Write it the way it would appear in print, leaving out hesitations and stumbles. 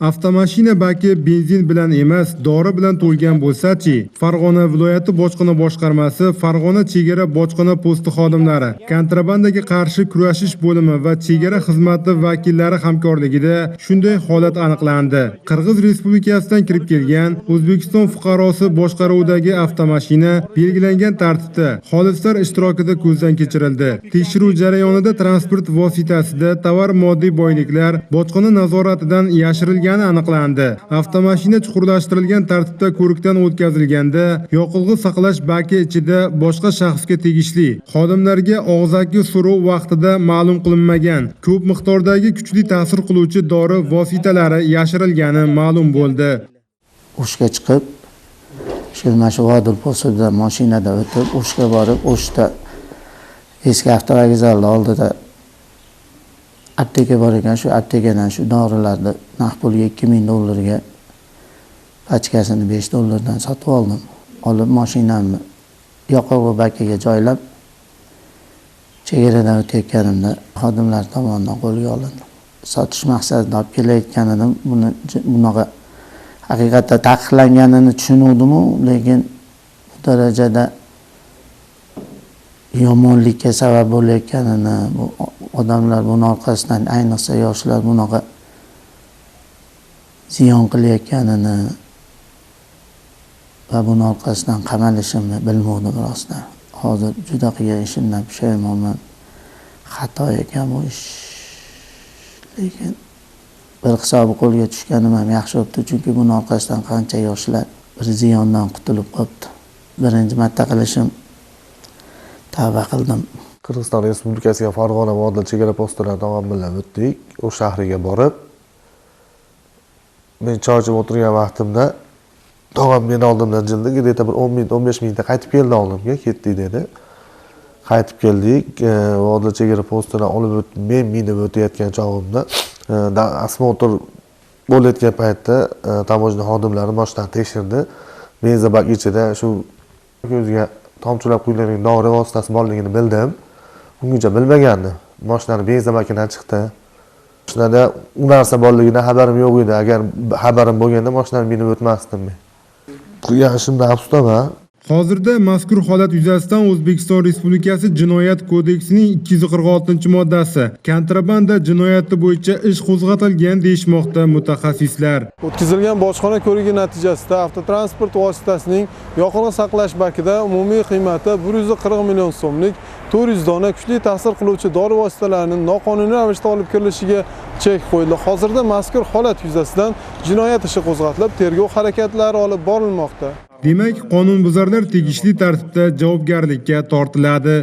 Avtomashina baki benzin bilan emas, dori bilan to'lgan bo'lsa-chi? Farg'ona viloyati bojxona boshqarmasi, Farg'ona chegara bojxona posti xodimlari, kontrabandaga qarshi kurashish bo'limi va chegara xizmati vakillari hamkorligida shunday holat aniqlandi. Qirg'iz Respublikasidan kirib kelgan O'zbekiston fuqarosi boshqaruvidagi avtomashina belgilangan tartibda xolislar ishtirokida ko'zdan kechirildi. Tekshiruv jarayonida transport vositasida tovar moddiy boyliklar bojxona nazoratidan yashirilgan aniqlandi. Avtomashina chuqurlashtirilgan tartibda ko'rikdan o'tkazilganda, yoqilg'i saqlash baki ichida boshqa shaxsga tegishli. Xodimlarga og'zaki so'rov vaqtida ma'lum qilinmagan ko'p miqdordagi kuchli ta'sir qiluvchi dori vositalari yashirilgani ma'lum bo'ldi. O'shga chiqib, mana shu Vodil postidan mashinada o'tib, O'shga borib, O'shda eski avtovokzalning oldida apteka bor ekan, shu aptekadan shu dorilarni naqd pulga $2000 pachkasini $5 sotib oldim. Olib mashinamni yoqilg'i bakiga joylab, chegaradan o'tayotganimda xodimlar tomonidan qo'lga olindim. Sotish maqsadida olib kelayotganidim, bunaqa haqiqatda taqiqlanganini tushunuvdim-u, lekin bu darajada yomonlikka sabab bo'layotganini, bu odamlar buni orqasidan, ayniqsa yoshlar bunaqa ziyon qilayotganini va buni orqasidan qamalishimni bilmovdim rostdan. Hozir juda qilgan ishimdan pushaymonman. Xato ekan bu ish. Lekin bir hisobi qo'lga tushganim ham yaxshi bo'libdi, chunki buni orqasidan qancha yoshlar bir ziyondan qutulib qolibdi. Birinchi marta qilishim, tavba qildim. Qirg'iziston Respublikasiga Farg'ona Vodil chegara postlari tomon bilan o'tdik. O shahriga borib, men choy ichib o'tirgan vaqtimda tog'am meni oldimdan jildi, где-то bir 10 minut, 15 minutda qaytib keldi oldimga, ketdik dedi. Qaytib keldik, Vodil chegara postidan olib men minib o'tayotgan chog'imda osmotr bo'layotgan paytda tamojna xodimlari mashinadan tekshirdi. Benzin bak ichida shu ko'ziga tomchilab quyilgan dori vositasi borligini bildim. Ungacha bilmagandim. Mashinani benzin bakidan chiqdi. Mashinada u narsa borligidan xabarim yo'q edi. Agar xabarim bo'lganda mashinani minib o'tmasdim men. Qilgan ishimdan afsusdaman. Hozirda mazkur holat yuzasidan O'zbekiston Respublikasi Jinoyat kodeksining 246-moddasi kontrabanda jinoyati bo'yicha ish qo'zg'atilgan deyishmoqda mutaxassislar. O'tkazilgan bojxona ko'rigi natijasida avtotransport vositasining yoqilg'i saqlash bakida umumiy qiymati 140 million so'mlik 400 dona kuchli ta'sir qiluvchi dori vositalarining noqonuniy ravishda olib kirilishiga chek qo'yildi. Hozirda mazkur holat yuzasidan jinoyat ishi qo'zg'atilib, tergov harakatlari olib borilmoqda. Demak, qonunbuzarlar tegishli tartibda javobgarlikka tortiladi.